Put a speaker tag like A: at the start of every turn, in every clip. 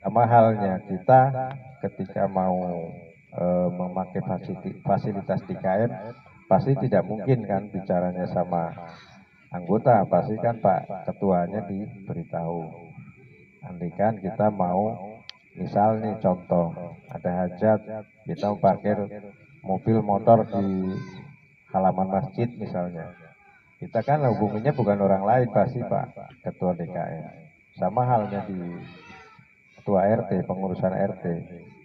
A: Sama halnya kita ketika mau memakai fasilitas di KM, pasti tidak mungkin kan bicaranya sama anggota, pasti kan Pak Ketuanya diberitahu. Andaikan kita mau, misal nih contoh, ada hajat, kita mau parkir mobil motor di halaman masjid misalnya. Kita kan hubunginya bukan orang lain, pasti Pak Ketua DKM. Sama halnya di Ketua RT, pengurusan RT.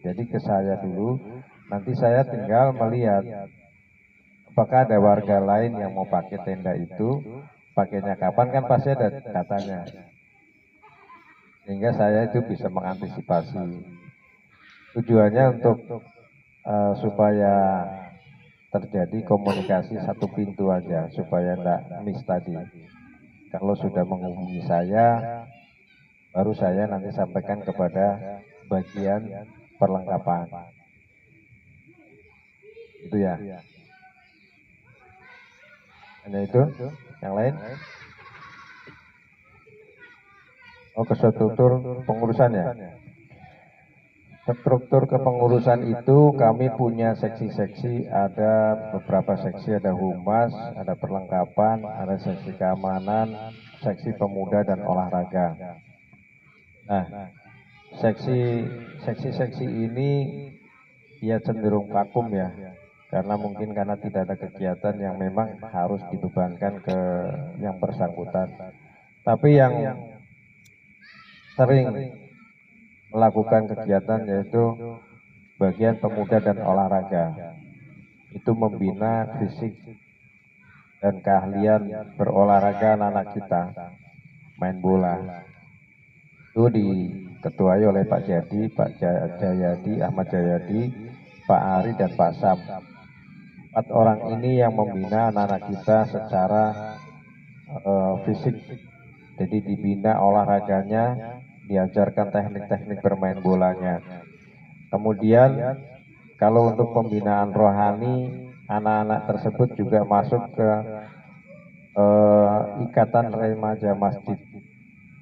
A: Jadi ke saya dulu, nanti saya tinggal melihat apakah ada warga lain yang mau pakai tenda itu, pakainya kapan, kan pasti ada katanya. Sehingga saya itu bisa mengantisipasi. Tujuannya untuk supaya terjadi komunikasi satu pintu aja, supaya tidak miss tadi. Kalau sudah menghubungi saya, baru saya nanti sampaikan kepada bagian perlengkapan. Itu ya. Hanya itu, yang lain? Oh, ke struktur pengurusan ya. Struktur kepengurusan itu kami punya seksi-seksi, ada beberapa seksi, ada humas, ada perlengkapan, ada seksi keamanan, seksi pemuda dan olahraga. Nah, seksi-seksi ini ya cenderung vakum ya, karena mungkin karena tidak ada kegiatan yang memang harus dibebankan ke yang bersangkutan. Tapi yang sering melakukan kegiatan yaitu bagian pemuda dan olahraga. Itu membina fisik dan keahlian berolahraga anak-anak kita, main bola. Itu diketuai oleh Pak Jadi, Pak Jayadi, Ahmad Jayadi, Pak Ari dan Pak Sam. 4 orang ini yang membina anak-anak kita secara fisik. Jadi dibina olahraganya, diajarkan teknik-teknik bermain bolanya. Kemudian kalau untuk pembinaan rohani, anak-anak tersebut juga masuk ke ikatan remaja masjid.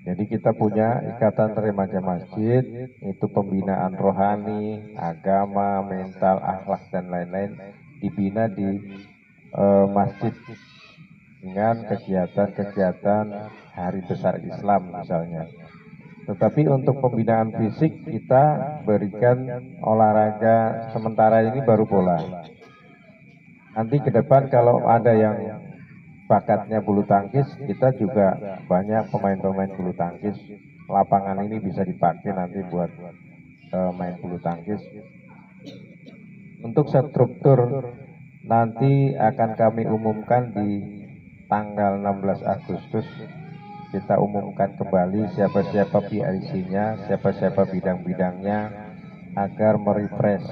A: Jadi kita punya ikatan remaja masjid, itu pembinaan rohani, agama, mental, akhlak dan lain-lain dibina di masjid dengan kegiatan-kegiatan hari besar Islam misalnya. Tetapi untuk pembinaan fisik kita berikan olahraga sementara ini baru bola. Nanti ke depan kalau ada yang bakatnya bulu tangkis, kita juga banyak pemain-pemain bulu tangkis. Lapangan ini bisa dipakai nanti buat main bulu tangkis. Untuk struktur nanti akan kami umumkan di tanggal 16 Agustus. Kita umumkan kembali siapa-siapa PIC-nya, siapa-siapa bidang-bidangnya, agar merefresh.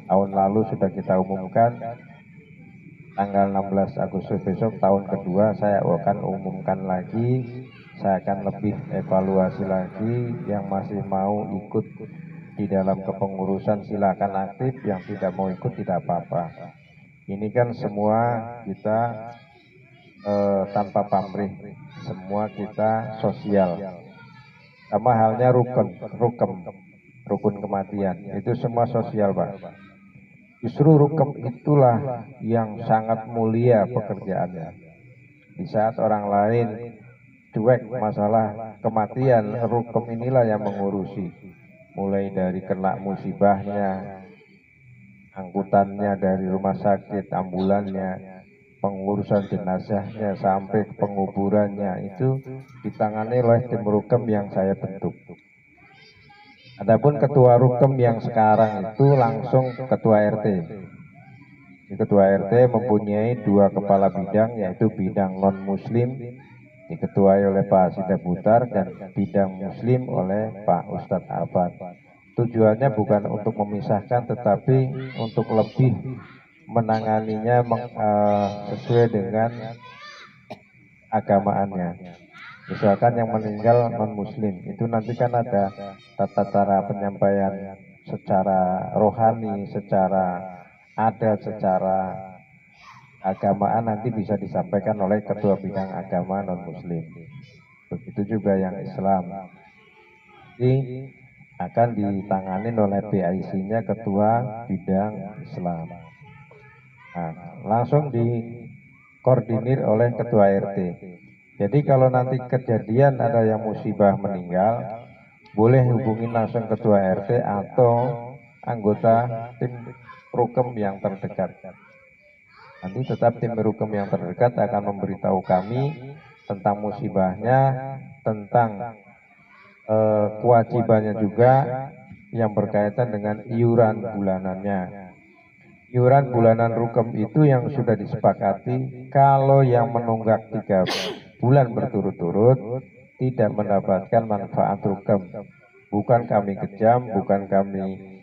A: Tahun lalu sudah kita umumkan, tanggal 16 Agustus besok tahun kedua saya akan umumkan lagi. Saya akan lebih evaluasi lagi. Yang masih mau ikut di dalam kepengurusan silakan aktif, yang tidak mau ikut tidak apa-apa. Ini kan semua kita tanpa pamrih, semua kita sosial. Sama halnya rukun kematian, itu semua sosial Pak. Justru rukem itulah yang sangat mulia pekerjaannya. Di saat orang lain cuek masalah kematian, rukem inilah yang mengurusi. Mulai dari kena musibahnya, angkutannya dari rumah sakit, ambulannya, pengurusan jenazahnya sampai penguburannya, itu ditangani oleh tim rukem yang saya bentuk. Adapun ketua rukem yang sekarang itu langsung ketua RT. Ketua RT mempunyai 2 kepala bidang, yaitu bidang non-muslim diketuai oleh Pak Sida Butar dan bidang muslim oleh Pak Ustadz Abad. Tujuannya bukan untuk memisahkan, tetapi untuk lebih menanganinya sesuai dengan agamaannya. Misalkan yang meninggal non-muslim, itu nanti kan ada tata cara penyampaian secara rohani, secara adat, secara agamaan, nanti bisa disampaikan oleh ketua bidang agama non-muslim. Begitu juga yang Islam. Ini akan ditangani oleh PIC-nya Ketua Bidang Islam. Nah, langsung dikoordinir oleh Ketua RT. Jadi kalau nanti kejadian ada yang musibah meninggal, boleh hubungin langsung Ketua RT atau anggota tim Rukem yang terdekat. Nanti tetap tim Rukem yang terdekat akan memberitahu kami tentang musibahnya, tentang kewajibannya juga yang berkaitan dengan iuran bulanannya. Iuran bulanan Rukem itu yang sudah disepakati, kalau yang menunggak 3 bulan berturut-turut tidak mendapatkan manfaat Rukem. Bukan kami kejam, bukan kami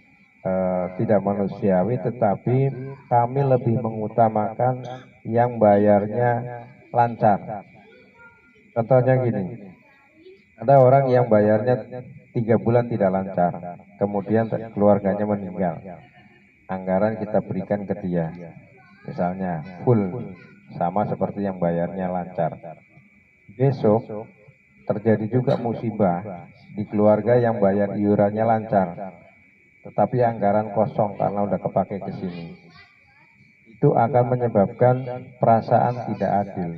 A: tidak manusiawi, tetapi kami lebih mengutamakan yang bayarnya lancar. Contohnya gini, ada orang yang bayarnya 3 bulan tidak lancar, kemudian keluarganya meninggal. Anggaran kita berikan ke dia, misalnya full, sama seperti yang bayarnya lancar. Besok terjadi juga musibah di keluarga yang bayar iurannya lancar, tetapi anggaran kosong karena udah kepake ke sini. Itu akan menyebabkan perasaan tidak adil.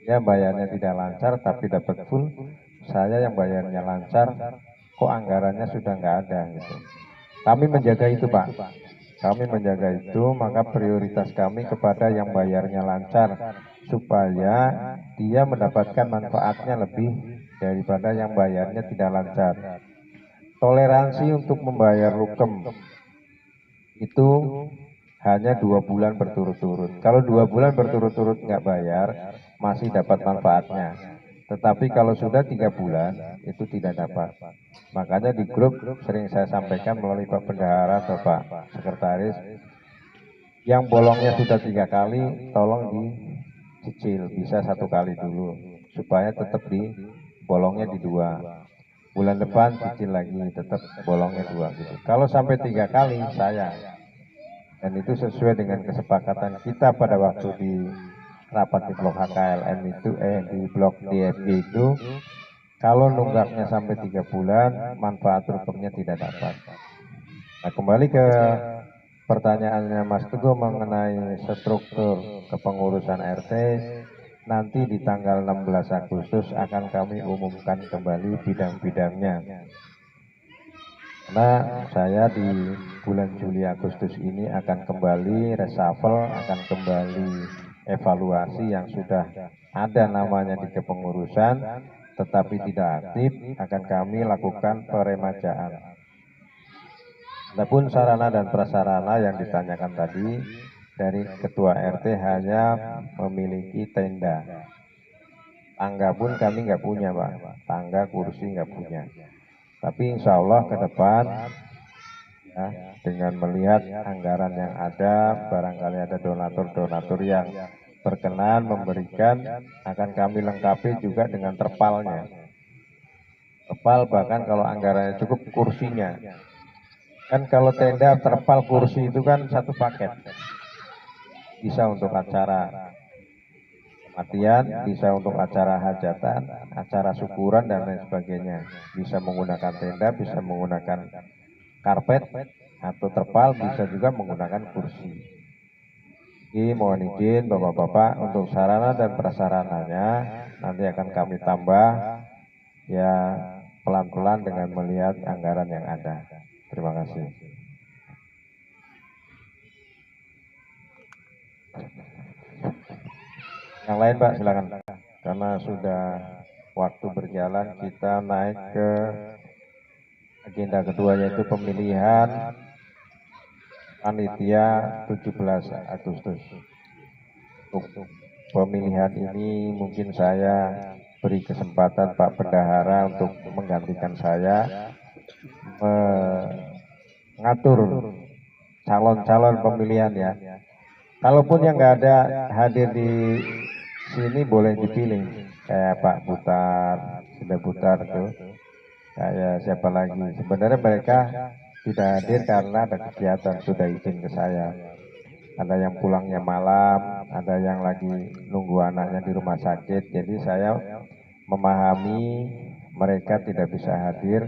A: Ya bayarnya tidak lancar tapi dapat full, saya yang bayarnya lancar, kok anggarannya sudah nggak ada gitu. Kami menjaga itu Pak, kami menjaga itu, maka prioritas kami kepada yang bayarnya lancar, supaya dia mendapatkan manfaatnya lebih daripada yang bayarnya tidak lancar. Toleransi untuk membayar Rukem itu hanya 2 bulan berturut-turut. Kalau 2 bulan berturut-turut nggak bayar, masih dapat manfaatnya. Tetapi kalau sudah 3 bulan, itu tidak dapat. Makanya di grup sering saya sampaikan melalui Pak Bendahara atau Pak Sekretaris, yang bolongnya sudah 3 kali, tolong dicicil, bisa 1 kali dulu, supaya tetap di bolongnya di 2. Bulan depan cicil lagi, tetap bolongnya 2 gitu. Kalau sampai 3 kali, saya. Dan itu sesuai dengan kesepakatan kita pada waktu di rapat di blok HKLM itu, di blok DFG itu, kalau nunggaknya sampai 3 bulan, manfaat Rukemnya tidak dapat. Nah, kembali ke pertanyaannya Mas Teguh mengenai struktur kepengurusan RT, nanti di tanggal 16 Agustus akan kami umumkan kembali bidang-bidangnya. Karena saya di bulan Juli Agustus ini akan kembali reshuffle, akan kembali evaluasi yang sudah ada namanya di kepengurusan tetapi tidak aktif, akan kami lakukan peremajaan. Adapun sarana dan prasarana yang ditanyakan tadi, dari Ketua RT hanya memiliki tenda. Tangga pun kami nggak punya Pak, tangga kursi nggak punya. Tapi insya Allah ke depan, ya, dengan melihat anggaran yang ada, barangkali ada donatur-donatur yang berkenan memberikan, akan kami lengkapi juga dengan terpalnya. Terpal bahkan kalau anggarannya cukup, kursinya. Kan kalau tenda, terpal, kursi itu kan satu paket. Bisa untuk acara kematian, bisa untuk acara hajatan, acara syukuran dan lain sebagainya. Bisa menggunakan tenda, bisa menggunakan karpet atau terpal, bisa juga menggunakan kursi. Jadi mohon izin Bapak-bapak, untuk sarana dan prasarananya nanti akan kami tambah ya pelan-pelan dengan melihat anggaran yang ada. Terima kasih. Yang lain Pak silakan. Karena sudah waktu berjalan, kita naik ke agenda kedua, yaitu pemilihan panitia 17 Agustus. Untuk pemilihan ini mungkin saya beri kesempatan Pak Bendahara untuk menggantikan saya mengatur calon-calon pemilihan ya. Kalaupun yang nggak ada hadir di sini boleh dipilih, kayak Pak Butar, sudah Butar tuh, kayak siapa lagi. Sebenarnya mereka tidak hadir karena ada kegiatan, sudah izin ke saya. Ada yang pulangnya malam, ada yang lagi nunggu anaknya di rumah sakit. Jadi saya memahami, mereka tidak bisa hadir,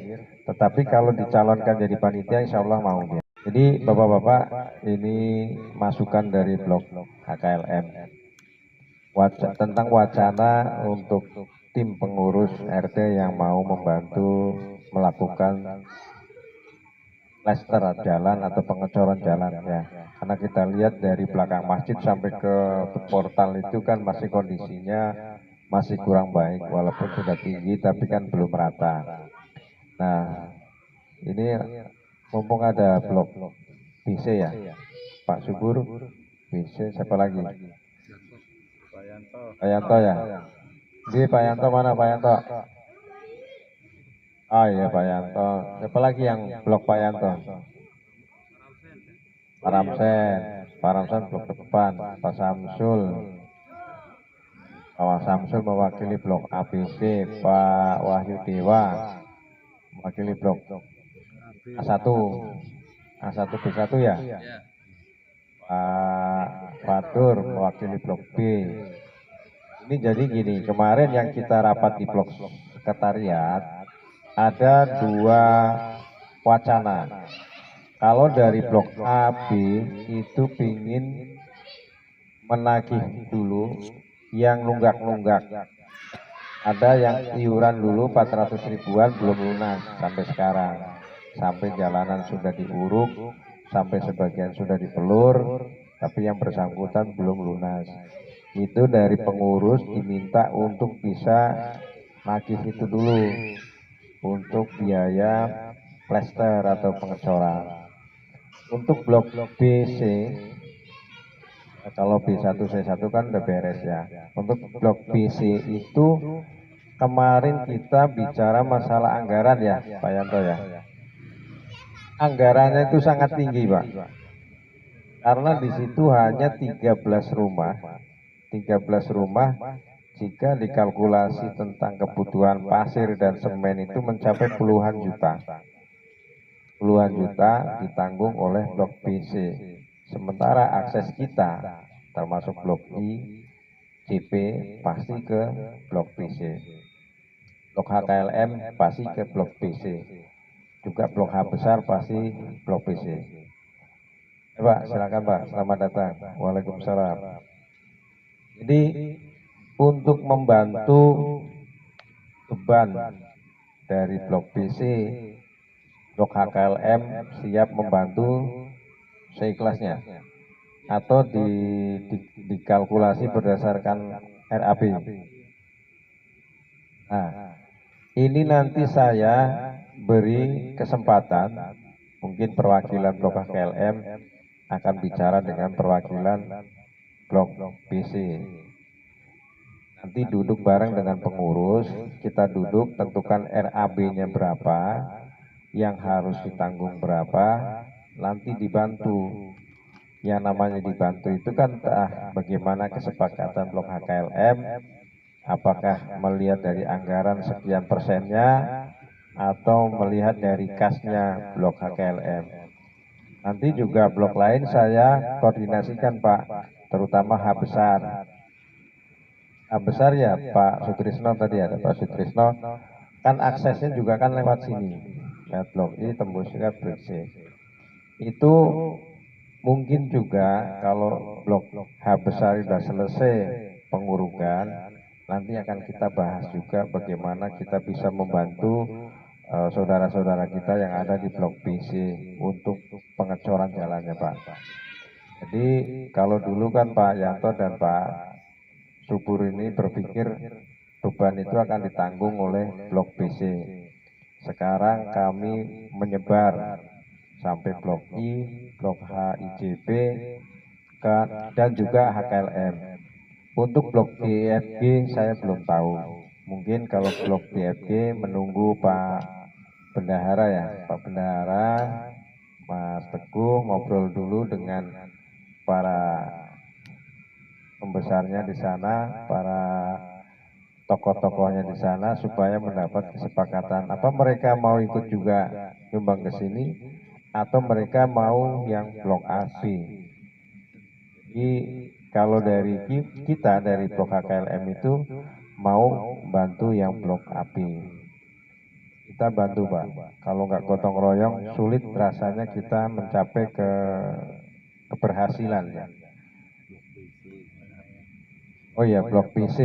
A: tetapi kalau dicalonkan jadi panitia insya Allah mau dia. Jadi Bapak-Bapak, ini masukan dari blog HKLM tentang wacana untuk tim pengurus RT yang mau membantu melakukan plester jalan atau pengecoran jalan ya. Karena kita lihat dari belakang masjid sampai ke portal itu kan masih kondisinya masih kurang baik, walaupun sudah tinggi tapi kan belum rata. Nah, ini mumpung ada blok PC ya, Pak Subur, PC, siapa lagi? Pak Yanto ya. Di Pak Yanto mana Pak Yanto? Oh iya Pak Yanto. Siapa lagi yang blok Pak Yanto? Pak Ramsen blok depan, Pak Samsul. Pak Samsul mewakili blok ABC, Pak Wahyu Dewa mewakili blok A1, A1 B1 ya. Pak Fatur mewakili blok B. Ini jadi gini, kemarin yang kita rapat di blok sekretariat ada 2 wacana. Kalau dari blok A, B itu pingin menagih dulu yang nunggak-nunggak. Ada yang iuran dulu 400 ribuan belum lunas sampai sekarang. Sampai jalanan sudah diuruk, sampai sebagian sudah dipelur, tapi yang bersangkutan belum lunas. Itu dari pengurus diminta untuk bisa nagih itu dulu untuk biaya plester atau pengecoran. Untuk blok BC, kalau B1 C1 kan udah beres ya. Untuk blok BC itu kemarin kita bicara masalah anggaran ya Pak Yanto ya. Anggarannya itu sangat tinggi Pak. Karena di situ hanya 13 rumah. 13 rumah jika dikalkulasi tentang kebutuhan pasir dan semen itu mencapai puluhan juta. Puluhan juta ditanggung oleh blok BC. Sementara akses kita termasuk blok I, CP pasti ke blok BC. Blok HKLM pasti ke blok BC. Juga blok H besar pasti blok BC. Pak, silakan Pak, selamat datang. Waalaikumsalam. Jadi untuk membantu beban dari blok BC, blok HKLM siap membantu seikhlasnya atau dikalkulasi berdasarkan RAB. Nah, ini nanti saya beri kesempatan, mungkin perwakilan blok HKLM akan bicara dengan perwakilan blok BC. Nanti duduk bareng dengan pengurus, kita duduk tentukan RAB-nya berapa, yang harus ditanggung berapa, nanti dibantu. Yang namanya dibantu itu kan bagaimana kesepakatan blok HKLM, apakah melihat dari anggaran sekian persennya atau melihat dari kasnya blok HKLM. Nanti juga blok lain saya koordinasikan Pak, terutama H besar. H besar ya Pak Sutrisno, tadi ada Pak Sutrisno, kan aksesnya juga kan lewat sini, lewat blok I tembus ke blok C. Itu mungkin juga kalau blok H besar sudah selesai pengurukan, nanti akan kita bahas juga bagaimana kita bisa membantu saudara-saudara kita yang ada di blok BC untuk pengecoran jalannya Pak. Jadi kalau dulu kan Pak Yanto dan Pak Subur ini berpikir beban itu akan ditanggung oleh blok BC. Sekarang kami menyebar sampai blok I, blok H, IJB, dan juga HKLM. Untuk blok BFG saya belum tahu. Mungkin kalau blok BFG menunggu Pak Bendahara ya, Pak Bendahara, Mas Teguh ngobrol dulu dengan para pembesarnya di sana, para tokoh-tokohnya di sana supaya mendapat kesepakatan. Apa mereka mau ikut juga nyumbang ke sini atau mereka mau yang blok AB. Jadi kalau dari kita dari blok HKLM itu mau bantu yang blok AB. kita bantu Pak. Kalau nggak gotong royong, sulit rasanya kita mencapai keberhasilan ya. Oh iya, blok PC.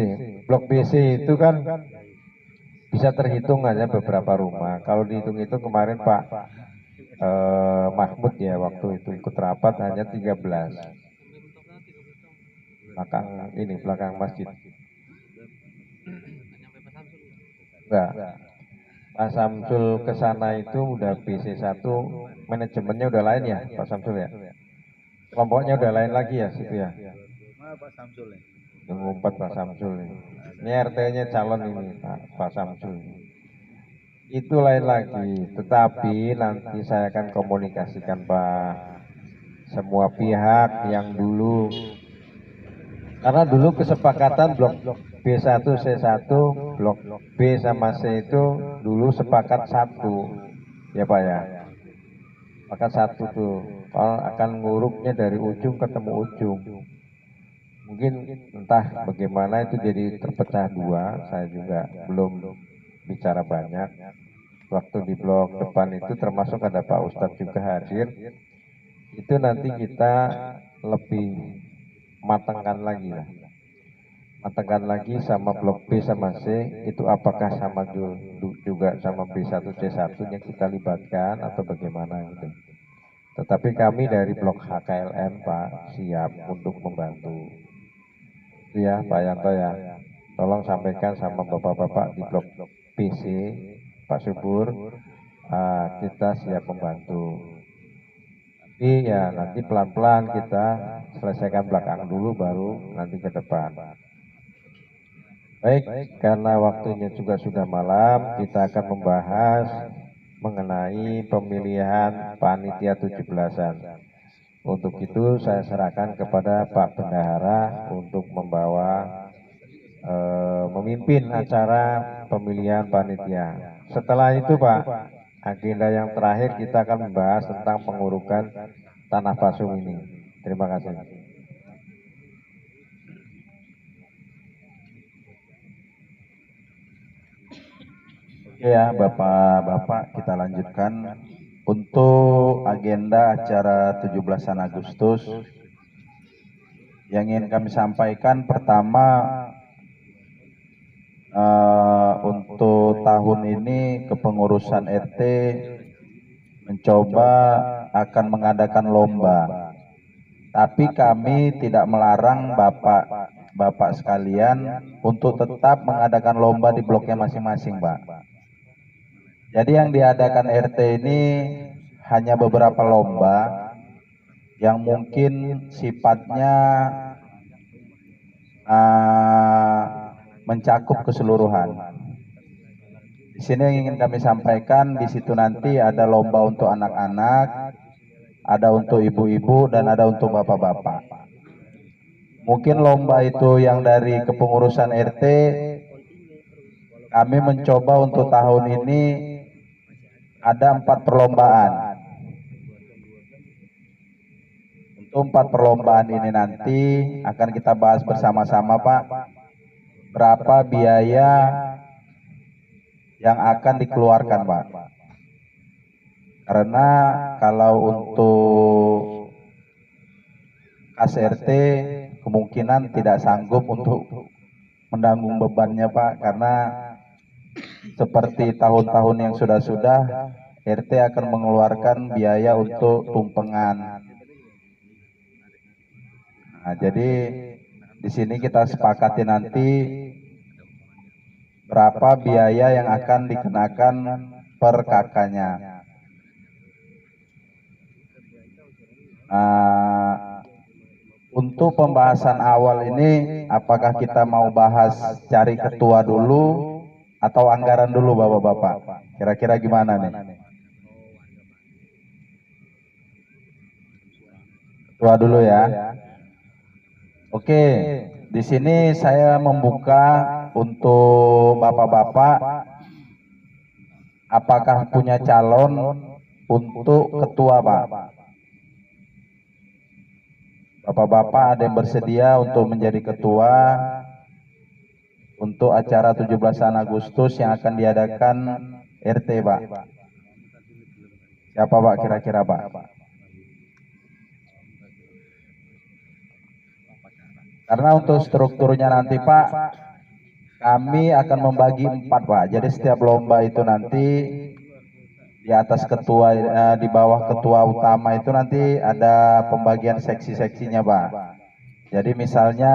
A: Blok PC itu kan bisa terhitung hanya beberapa rumah. Kalau dihitung-hitung kemarin Pak Mahmud ya waktu itu ikut rapat hanya 13. Belakang masjid. Enggak. Pak Samsul ke sana itu udah BC1, manajemennya udah lain ya Pak Samsul ya? Kelompoknya udah lain lagi ya situ ya?
B: Pak Samsul ya?
A: Yang ngumpet Pak Samsul ini RT-nya calon ini Pak Samsul. Itu lain lagi, tetapi nanti saya akan komunikasikan Pak semua pihak yang dulu, karena dulu kesepakatan blok B1 C1 blok B sama C itu dulu sepakat satu ya Pak ya, sepakat satu tuh kalau akan nguruknya dari ujung ketemu ujung. Mungkin entah bagaimana itu jadi terpecah dua, saya juga belum bicara banyak. Waktu di blok depan itu termasuk ada Pak Ustadz juga hadir, itu nanti kita lebih matangkan lagi lah. Matangkan lagi sama blok B sama C, itu apakah sama juga sama B1 C1 nya kita libatkan atau bagaimana gitu. Tetapi kami dari blok HKLM Pak siap untuk membantu. Itu ya Pak Yanto ya, tolong sampaikan sama bapak-bapak di blok PC Pak Subur, kita siap membantu. Tapi ya nanti pelan-pelan kita selesaikan belakang dulu baru nanti ke depan. Baik, karena waktunya juga sudah malam, kita akan membahas mengenai pemilihan panitia 17-an. Untuk itu saya serahkan kepada Pak Bendahara untuk memimpin acara pemilihan panitia. Setelah itu Pak, agenda yang terakhir kita akan membahas tentang pengurukan tanah pasung ini. Terima kasih.
B: Oke ya Bapak-Bapak, kita lanjutkan. Untuk agenda acara 17-an Agustus yang ingin kami sampaikan, pertama untuk tahun ini kepengurusan RT mencoba akan mengadakan lomba, tapi kami tidak melarang bapak sekalian untuk tetap mengadakan lomba di bloknya masing-masing Pak. Jadi yang diadakan RT ini hanya beberapa lomba yang mungkin sifatnya mencakup keseluruhan. Di sini yang ingin kami sampaikan, di situ nanti ada lomba untuk anak-anak, ada untuk ibu-ibu, dan ada untuk bapak-bapak. Mungkin lomba itu yang dari kepengurusan RT, kami mencoba untuk tahun ini ada 4 perlombaan. Untuk 4 perlombaan ini nanti akan kita bahas bersama-sama Pak, berapa biaya yang akan dikeluarkan Pak. Karena kalau untuk kas RT kemungkinan tidak sanggup untuk menanggung bebannya Pak, karena seperti tahun-tahun yang sudah-sudah, RT akan mengeluarkan biaya untuk tumpengan. Nah, jadi di sini kita sepakati nanti berapa biaya yang akan dikenakan per kakaknya. Untuk pembahasan awal ini, apakah kita mau bahas cari ketua dulu atau anggaran dulu Bapak-Bapak? Kira-kira gimana nih? Ketua dulu ya. Oke, di sini saya membuka untuk Bapak-Bapak, apakah punya calon untuk ketua Pak? Bapak-bapak ada yang bersedia untuk menjadi ketua untuk acara 17 Agustus yang akan diadakan RT Pak. Siapa Pak kira-kira Pak? Karena untuk strukturnya nanti Pak, kami akan membagi 4 Pak. Jadi setiap lomba itu nanti di atas ketua, di bawah ketua utama itu nanti ada pembagian seksi-seksinya Pak. Jadi misalnya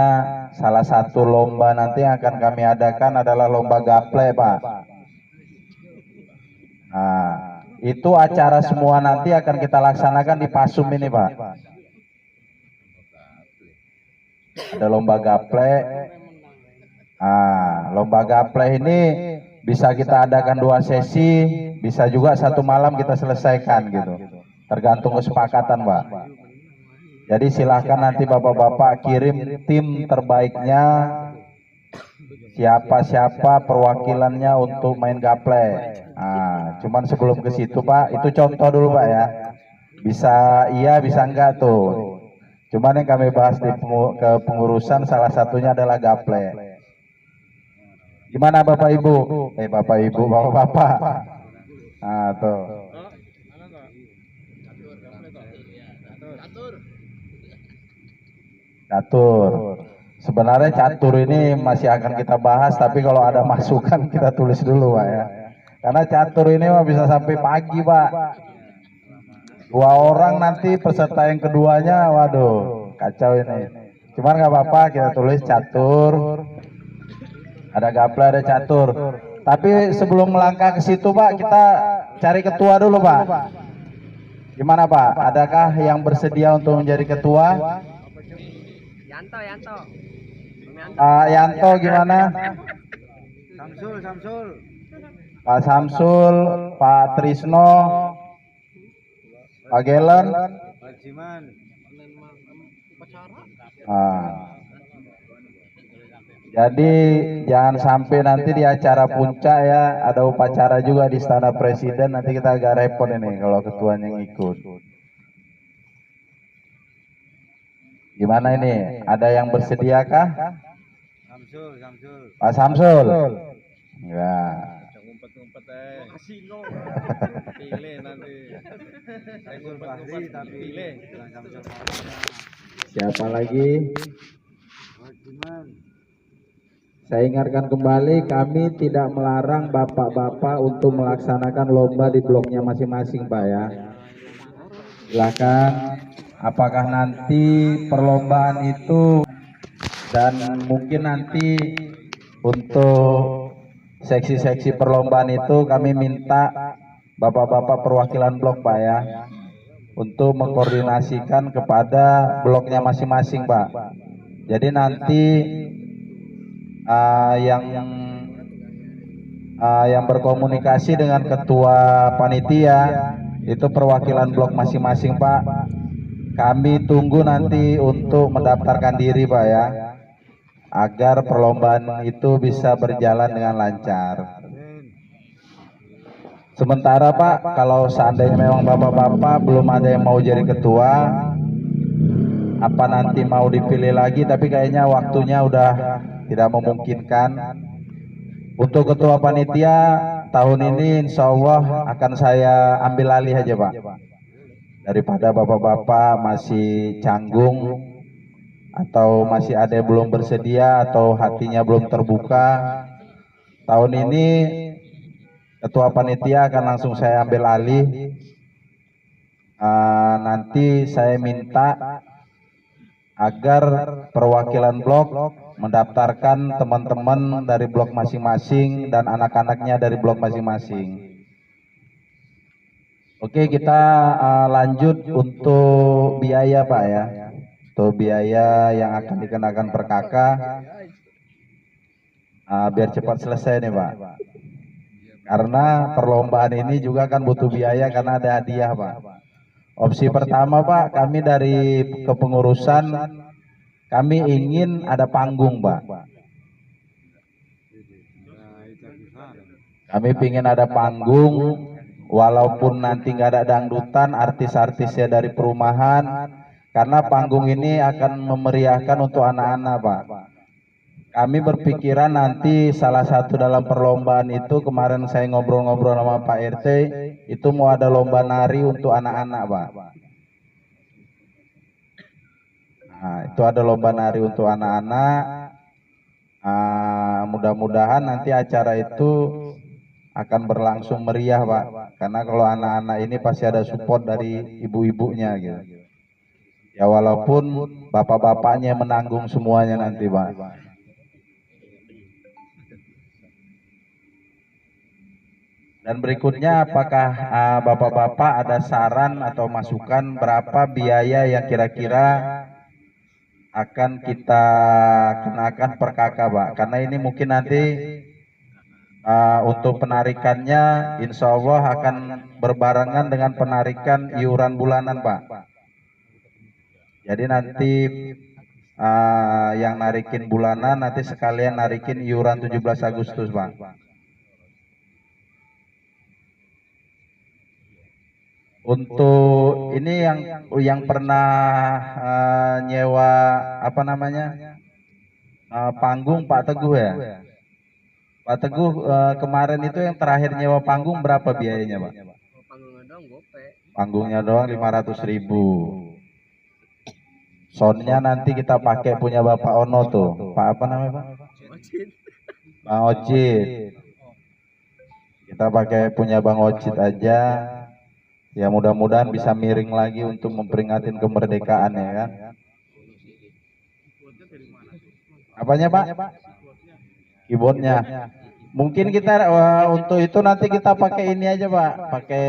B: salah satu lomba nanti yang akan kami adakan adalah lomba gaple Pak. Nah, itu acara semua nanti akan kita laksanakan di Pasum ini Pak. Ada lomba gaple. Nah, lomba gaple ini bisa kita adakan 2 sesi, bisa juga 1 malam kita selesaikan gitu. Tergantung kesepakatan Pak. Jadi silahkan nanti bapak-bapak kirim tim terbaiknya, siapa-siapa perwakilannya untuk main gaple. Nah, cuman sebelum ke situ Pak, itu contoh dulu Pak ya. Bisa iya, bisa enggak tuh. Cuman yang kami bahas di kepengurusan salah satunya adalah gaple. Gimana Bapak Ibu? Bapak Ibu, Bapak-bapak. Nah, tuh. Catur. Sebenarnya catur ini masih akan kita bahas, tapi kalau ada masukan kita tulis dulu Pak ya. Karena catur ini mah bisa sampai pagi Pak. 2 orang nanti peserta yang keduanya, waduh, kacau ini. Cuman nggak apa-apa, kita tulis catur. Ada gaple, ada catur. Tapi sebelum melangkah ke situ Pak, kita cari ketua dulu Pak. Gimana Pak? Adakah yang bersedia untuk menjadi ketua?
C: Yanto.
B: Pak Yanto gimana?
C: Samsul.
B: Pak Samsul, Pak Trisno, Pak Gelen. Jadi jangan sampai nanti di acara puncak ya ada upacara juga di Istana Presiden, nanti kita agak repot ini kalau ketuanya ngikut. Gimana ini? Ada yang bersediakah?
C: Samsul.
B: Pak Samsul. Ya.
C: Ngumpet-ngumpet kasino. Pilih nanti. Samsul Fahri tapi pilih.
B: Siapa lagi? Saya ingatkan kembali, kami tidak melarang bapak-bapak untuk melaksanakan lomba di bloknya masing-masing Pak ya. Silakan. Apakah nanti perlombaan itu dan mungkin nanti untuk seksi-seksi perlombaan itu kami minta bapak-bapak perwakilan blok Pak ya untuk mengkoordinasikan kepada bloknya masing-masing Pak. Jadi nanti yang berkomunikasi dengan ketua panitia itu perwakilan blok masing-masing Pak. Kami tunggu nanti untuk mendaftarkan diri Pak ya, agar perlombaan itu bisa berjalan dengan lancar. Sementara Pak, kalau seandainya memang bapak-bapak belum ada yang mau jadi ketua, apa nanti mau dipilih lagi, tapi kayaknya waktunya udah tidak memungkinkan. Untuk ketua panitia tahun ini insya Allah akan saya ambil alih aja Pak. Daripada bapak-bapak masih canggung atau masih ada yang belum bersedia atau hatinya belum terbuka, tahun ini ketua panitia akan langsung saya ambil alih. Nanti saya minta agar perwakilan blok mendaftarkan teman-teman dari blok masing-masing dan anak-anaknya dari blok masing-masing. Oke, kita lanjut untuk biaya Pak ya. Untuk biaya yang akan dikenakan per kakak, biar cepat selesai nih Pak. Karena perlombaan ini juga kan butuh biaya karena ada hadiah Pak. Opsi pertama Pak, kami dari kepengurusan kami ingin ada panggung Pak. Kami ingin ada panggung. Walaupun nanti nggak ada dangdutan, artis-artisnya dari perumahan, karena panggung ini akan memeriahkan untuk anak-anak Pak. Kami berpikiran nanti salah satu dalam perlombaan itu, kemarin saya ngobrol-ngobrol sama Pak RT, itu mau ada lomba nari untuk anak-anak, Pak. Nah, itu ada lomba nari untuk anak-anak. Mudah-mudahan nanti acara itu akan berlangsung meriah, Pak. Karena kalau anak-anak ini pasti ada support dari ibu-ibunya gitu. Ya walaupun bapak-bapaknya menanggung semuanya nanti, Pak. Dan berikutnya, apakah bapak-bapak ada saran atau masukan berapa biaya yang kira-kira akan kita kenakan per kakak, Pak? Karena ini mungkin nanti untuk penarikannya insya Allah akan berbarengan dengan penarikan iuran bulanan, Pak. Jadi nanti yang narikin bulanan nanti sekalian narikin iuran 17 Agustus, Pak. Untuk ini yang pernah nyewa apa namanya panggung, Pak Teguh ya. Pak Teguh kemarin itu yang terakhir nyewa panggung berapa biayanya, Pak?
C: Panggungnya doang gope.
B: Panggungnya doang 500.000. Soundnya nanti kita pakai punya Bapak Ono tuh, Pak apa namanya, Pak? Bang Ocit. Kita pakai punya Bang Ocit aja. Ya mudah-mudahan bisa miring lagi untuk memperingatin kemerdekaan ya kan. Apanya, Pak? Keyboardnya. Mungkin kita untuk itu nanti kita pakai ini aja, Pak. Pakai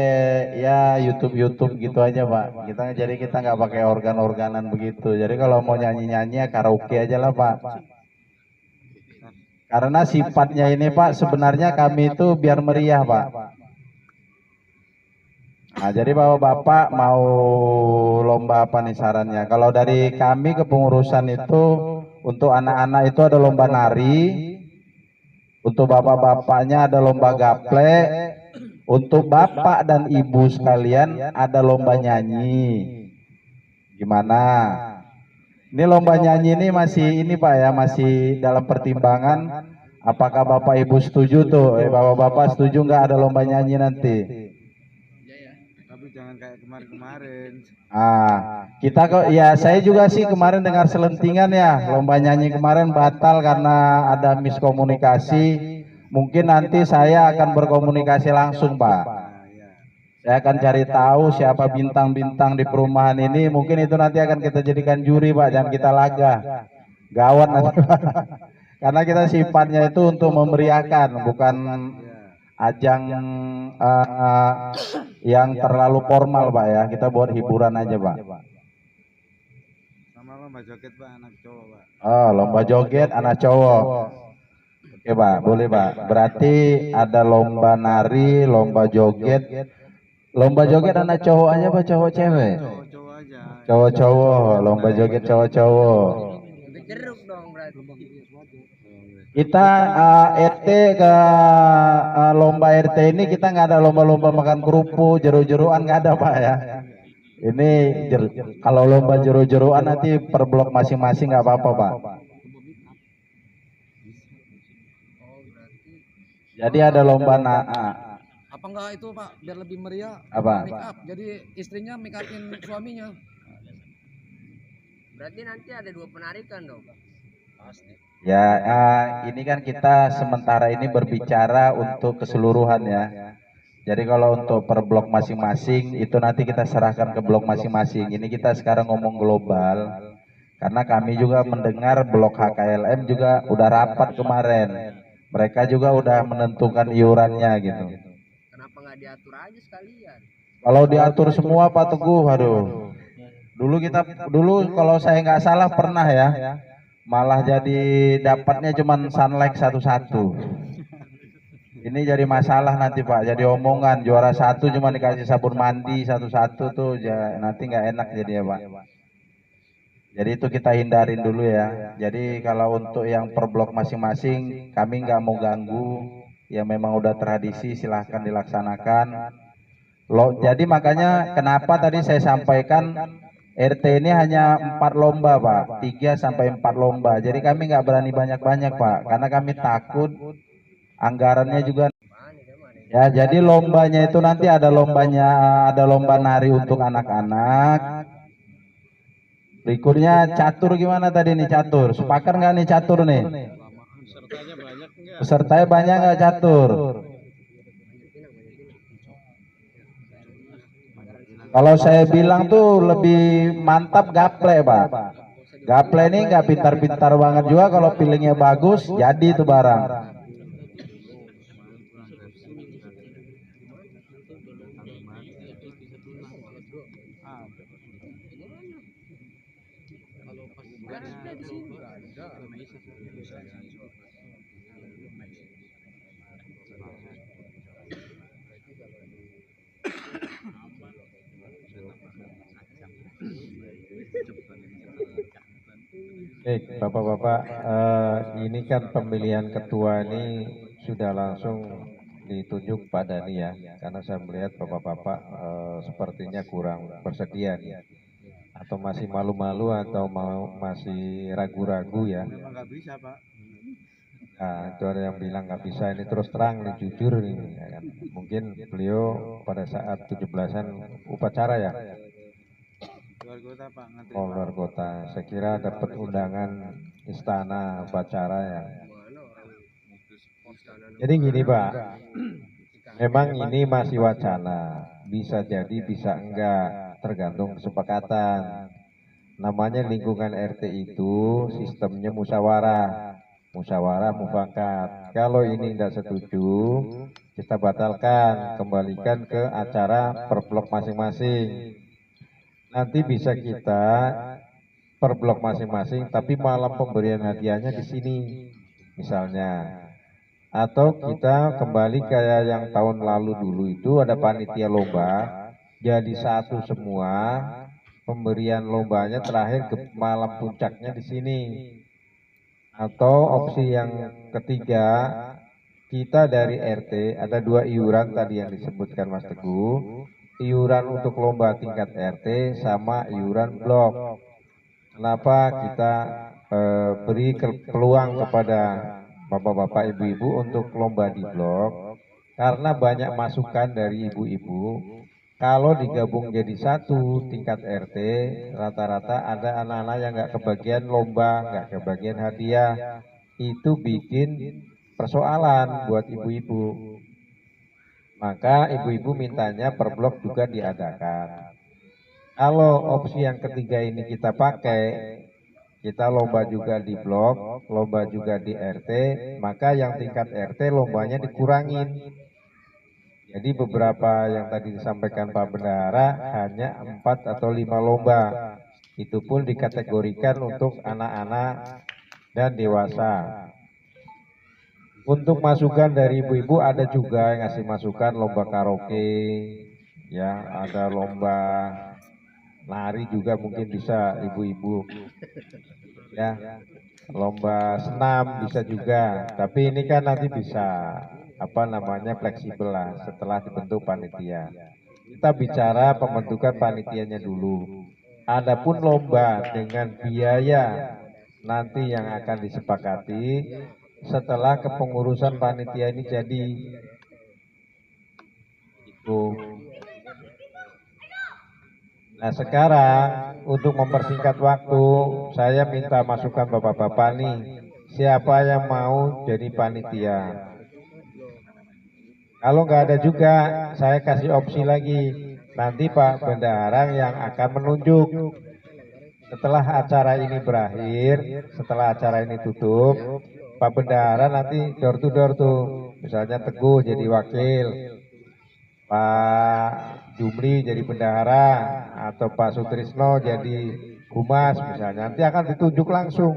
B: ya YouTube gitu aja, Pak. Jadi kita nggak pakai organ-organan begitu. Jadi kalau mau nyanyi-nyanyi ya karaoke aja lah, Pak. Karena sifatnya ini, Pak, sebenarnya kami itu biar meriah, Pak. Nah, jadi bapak-bapak mau lomba apa nih sarannya? Kalau dari kami kepengurusan itu untuk anak-anak itu ada lomba nari, untuk bapak-bapaknya ada lomba gaplek, untuk bapak dan ibu sekalian ada lomba nyanyi. Gimana? Ini lomba nyanyi ini masih ini, Pak ya, masih dalam pertimbangan. Apakah bapak ibu setuju tuh? Bapak-bapak setuju nggak ada lomba nyanyi nanti?
C: Jangan kayak kemarin-kemarin.
B: Kita kok ya saya juga sih kemarin dengar selentingan ya lomba nyanyi kemarin batal karena ada miskomunikasi. Mungkin nanti saya akan berkomunikasi langsung, Pak. Saya akan cari tahu siapa bintang-bintang di perumahan ini. Mungkin itu nanti akan kita jadikan juri, Pak. Jangan kita laga. Gawat nanti, Pak. Karena kita sifatnya itu untuk memeriahkan, bukan ajang yang terlalu formal, Pak ya. Kita buat hiburan aja, Pak.
C: Sama lomba joget, Pak, anak cowok, Pak.
B: Oh, lomba joget anak cowok. Oke, Pak, boleh, Pak. Berarti ada lomba nari, lomba joget. Lomba joget anak cowok aja, Pak, cowok cewek?
C: Cowok-cowok aja.
B: Cowok-cowok, lomba joget cowok-cowok.
C: Jeruk dong berarti.
B: Kita RT ke lomba RT ini kita nggak ada lomba-lomba makan kerupuk, jeru-jeruan nggak ada, Pak ya. Ini kalau lomba jeru-jeruan nanti per blok masing-masing nggak apa-apa, Pak. Jadi ada lomba
D: apa enggak itu, Pak, biar lebih meriah?
B: Apa?
D: Make up. Jadi istrinya make upin suaminya.
C: Berarti nanti ada 2 penarikan dong, Pak.
D: Pasti.
B: Ya, ini kan kita sementara ini berbicara untuk keseluruhan ya. Jadi kalau untuk per blok masing-masing itu nanti kita serahkan ke blok masing-masing. Ini kita sekarang ngomong global. Karena kami juga mendengar blok HKLM juga udah rapat kemarin. Mereka juga udah menentukan iurannya gitu.
C: Kenapa nggak diatur aja sekalian?
B: Kalau diatur semua, Pak Teguh, aduh. Dulu kalau saya nggak salah pernah ya. Malah jadi dapatnya cuman sunlight satu-satu. Ini jadi masalah nanti, Pak. Jadi omongan juara satu cuma dikasih sabun mandi satu-satu tuh nanti nggak enak jadi ya, Pak. Jadi itu kita hindarin dulu ya. Jadi kalau untuk yang per blok masing-masing kami nggak mau ganggu. Ya memang udah tradisi, silahkan dilaksanakan. Jadi makanya kenapa tadi saya sampaikan RT ini hanya 4 lomba Pak, 3 sampai 4 lomba. Jadi kami nggak berani banyak-banyak Pak, karena kami takut anggarannya juga. Ya, jadi lombanya itu nanti ada lomba nari untuk anak-anak. Berikutnya catur, gimana tadi nih catur? Sepakat nggak nih catur nih? Pesertanya banyak nggak catur? Kalau saya bilang tuh lebih mantap gaple Pak. Gaple ini nggak pintar-pintar banget juga, kalau feelingnya bagus jadi itu barang.
A: Baik, Bapak-Bapak, ini kan pemilihan ketua ini sudah langsung ditunjuk Pak Dani ya, karena saya melihat Bapak-Bapak sepertinya kurang bersedia nih, atau masih malu-malu atau masih ragu-ragu ya.
C: Memang nggak bisa Pak.
A: Nah, itu ada yang bilang nggak bisa, ini terus terang nih, jujur nih, ya kan. Mungkin beliau pada saat 17-an upacara ya,
C: Luar kota Pak, ngantri
A: oh, luar kota. Saya kira dapat undangan istana upacara ya. Jadi gini Pak, memang ini masih wacana, bisa jadi bisa enggak, tergantung kesepakatan. Namanya lingkungan RT itu sistemnya musyawarah, musyawarah mufakat. Kalau ini tidak setuju, kita batalkan, kembalikan ke acara per blok masing-masing. Nanti bisa kita per blok masing-masing, tapi malam pemberian hadiahnya di sini, misalnya. Atau kita kembali kayak yang tahun lalu dulu itu ada panitia lomba, jadi satu semua, pemberian lombanya terakhir ke malam puncaknya di sini. Atau opsi yang ketiga, kita dari RT ada 2 iuran tadi yang disebutkan Mas Teguh, iuran untuk lomba tingkat RT sama iuran blok. Kenapa kita beri peluang kepada bapak-bapak ibu-ibu untuk lomba di blok? Karena banyak masukan dari ibu-ibu, kalau digabung jadi satu tingkat RT, rata-rata ada anak-anak yang nggak kebagian lomba, nggak kebagian hadiah, itu bikin persoalan buat ibu-ibu. Maka ibu-ibu mintanya per blok juga diadakan. Kalau opsi yang ketiga ini kita pakai, kita lomba juga di blok, lomba juga di RT, maka yang tingkat RT lombanya dikurangin. Jadi beberapa yang tadi disampaikan Pak Bendahara hanya 4 atau 5 lomba. Itu pun dikategorikan untuk anak-anak dan dewasa. Untuk masukan dari ibu-ibu ada juga yang ngasih masukan lomba karaoke, ya ada lomba nari juga mungkin bisa ibu-ibu, ya lomba senam bisa juga. Tapi ini kan nanti bisa apa namanya fleksibel lah setelah dibentuk panitia. Kita bicara pembentukan panitianya dulu. Adapun lomba dengan biaya nanti yang akan disepakati setelah kepengurusan panitia ini jadi itu. Nah sekarang untuk mempersingkat waktu, saya minta masukan bapak-bapak nih, siapa yang mau jadi panitia? Kalau nggak ada juga, saya kasih opsi lagi, nanti Pak Bendahara yang akan menunjuk. Setelah acara ini berakhir, setelah acara ini tutup, Pak Bendahara nanti door to door tuh, misalnya Teguh jadi wakil, Pak Jumli jadi bendahara, atau Pak Sutrisno jadi humas misalnya, nanti akan ditunjuk langsung.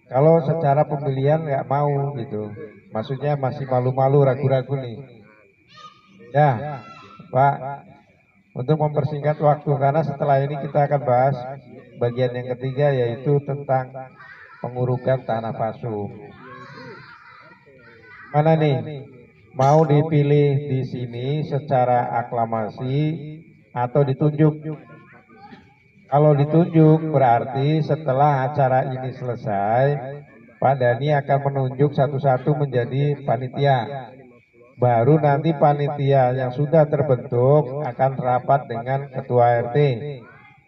A: Kalau secara pemilihan nggak mau gitu, maksudnya masih malu-malu, ragu-ragu nih. Ya, Pak, untuk mempersingkat waktu, karena setelah ini kita akan bahas bagian yang ketiga, yaitu tentang pengurukan tanah pasu. Mana nih? Mau dipilih di sini secara aklamasi atau ditunjuk? Kalau ditunjuk berarti setelah acara ini selesai, Pak Dhani akan menunjuk satu-satu menjadi panitia. Baru nanti panitia yang sudah terbentuk akan rapat dengan ketua RT.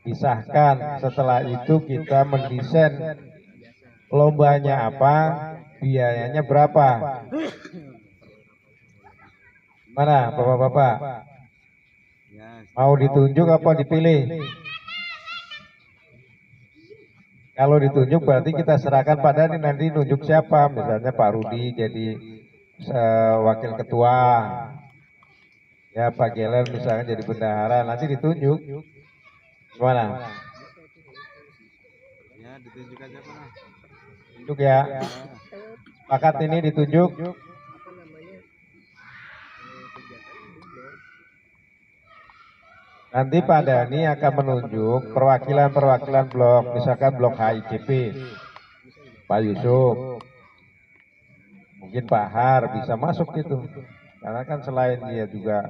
A: Disahkan, setelah itu kita mendesain lombanya apa, biayanya berapa. Mana Bapak-bapak?
C: Ya,
A: Mau ditunjuk apa dipilih? Kalau ditunjuk berarti kita serahkan pada nanti nunjuk siapa. Misalnya Pak Rudi jadi wakil ketua. Ya Pak Geller misalnya jadi bendahara, nanti ditunjuk. Gimana?
C: ya ditunjuk aja Pak.
A: Tunjuk ya. Pakat ini ditunjuk. Nanti Pak Dhani akan menunjuk perwakilan-perwakilan blok, misalkan blok HICP, Pak Yusuf, mungkin Pak Har bisa masuk gitu, karena kan selain dia juga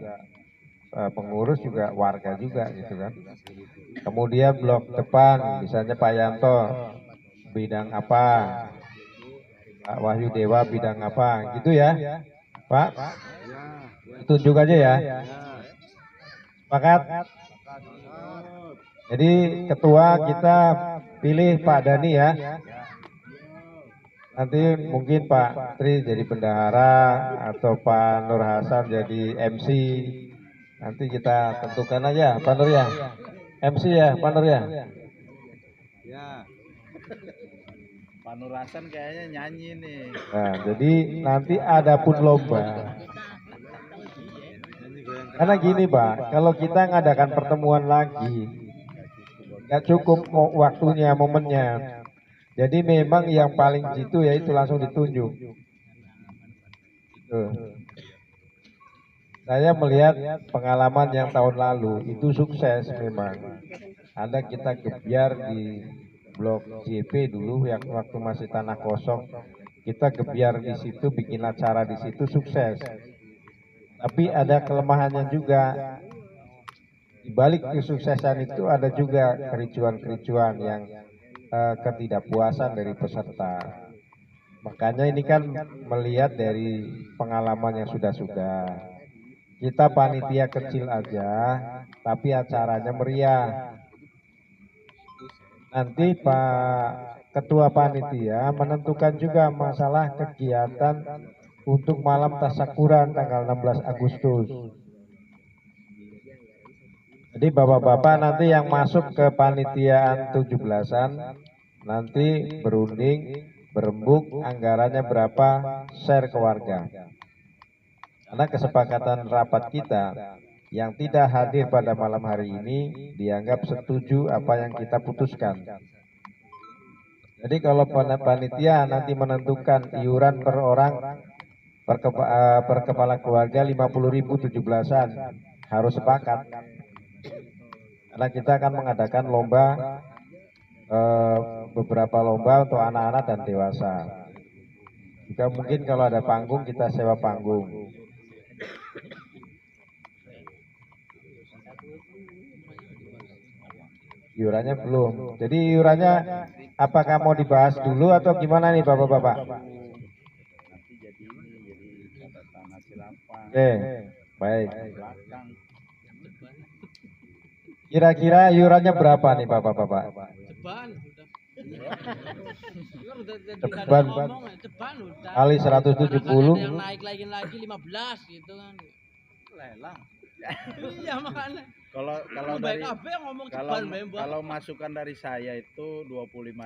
A: pengurus juga warga juga gitu kan. Kemudian blok depan, misalnya Pak Yanto, bidang apa, Pak Wahyu Dewa bidang apa, gitu ya, Pak. Ditunjuk aja ya. Sepakat? Jadi ketua kita pilih Pak Dhani ya. Nanti mungkin Pak Tri jadi bendahara atau Pak Nur Hasan jadi MC. Nanti kita tentukan aja Pak Nur ya. MC ya Pak Nur ya.
C: Ya,
B: Pak Nur Hasan kayaknya nyanyi nih.
A: Nah, jadi nanti ada pun lomba.
C: ini goyang
A: Karena gini Pak, kalau kita ngadakan pertemuan lagi, nggak cukup waktunya, momennya. Jadi memang yang paling jitu ya itu langsung ditunjuk. Tuh. Saya melihat pengalaman yang tahun lalu itu sukses memang. Ada kita gebyar di blok JP dulu yang waktu masih tanah kosong. Kita gebyar di situ, bikin acara di situ sukses. Tapi ada kelemahannya juga. Di balik kesuksesan itu ada juga kericuan-kericuan yang ketidakpuasan dari peserta. Makanya ini kan melihat dari pengalaman yang sudah-sudah. Kita panitia kecil aja, tapi acaranya meriah. Nanti Pak Ketua Panitia menentukan juga masalah kegiatan untuk malam tasyakuran tanggal 16 Agustus. Jadi bapak-bapak nanti yang masuk ke panitiaan 17-an nanti berunding, berembuk anggarannya berapa, share ke warga. Karena kesepakatan rapat kita yang tidak hadir pada malam hari ini dianggap setuju apa yang kita putuskan. Jadi kalau panitia nanti menentukan iuran per orang per kepala keluarga 50.000 17-an harus sepakat. Karena kita akan mengadakan lomba beberapa lomba untuk anak-anak dan dewasa. Jika mungkin kalau ada panggung kita sewa panggung. Iurannya belum. Jadi iurannya apakah mau dibahas dulu atau gimana nih bapak-bapak? Oke, baik. Kira-kira iurannya berapa nih bapak-bapak? Ceban kali 170
E: yang naik lagi 15 gitu kan.
C: lelang.
E: Iya makanya.
B: Kalau
E: Baik
B: dari
E: apa yang ngomong
B: kalau
E: ceban Bang.
B: kalau masukan dari saya itu 25.000.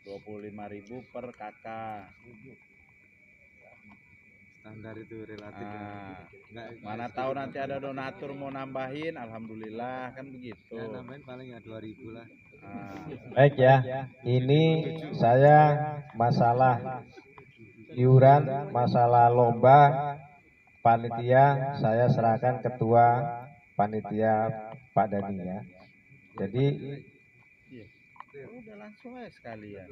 B: 25.000 per kakak.
C: Standar itu relatif ya.
B: Mana tahu nanti ada donatur mau nambahin, alhamdulillah kan begitu.
C: Ya nambahin paling ya 2.000 lah.
A: Baik ya, ini saya masalah iuran, masalah lomba panitia saya serahkan ketua panitia Pak Dhani ya. Jadi
B: udah langsung aja sekalian.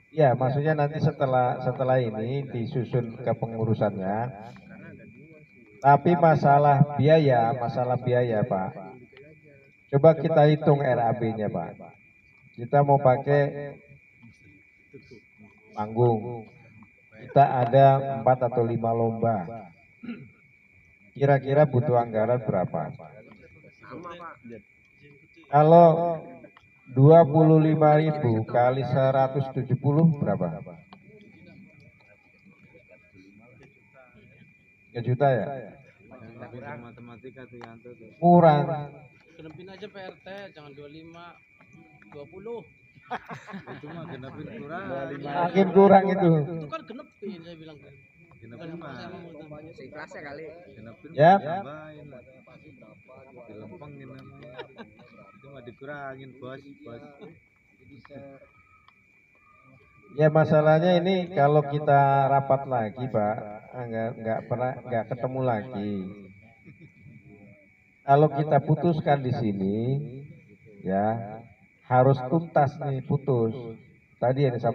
A: ya maksudnya nanti setelah ini disusun ke pengurusannya. Tapi masalah biaya Pak. Coba kita hitung RAB-nya, Pak. Kita mau pakai panggung. Kita ada 4 atau 5 lomba. Kira-kira butuh anggaran berapa? Kalau 25.000 kali 170 berapa? 3 juta ya?
C: Yang pintar matematika tuh Yanto tuh.
A: Kurang.
E: Genepin aja PRT, jangan 25, 20.
C: Itu mah genepin kurang.
A: Makin kurang itu.
E: Itu kan genepin saya bilang.
C: Genepin mah.
D: Seikhlasnya kali.
C: Genepin
A: Ya.
C: tambahin lah. Dilempengin namanya. Itu mah dikurangin bos.
A: Ya masalahnya ini kalau kita rapat lagi, Pak, nggak ketemu lagi. Kalau kita putuskan di sini, ya harus tuntas nih putus. Tadi yang disampaikan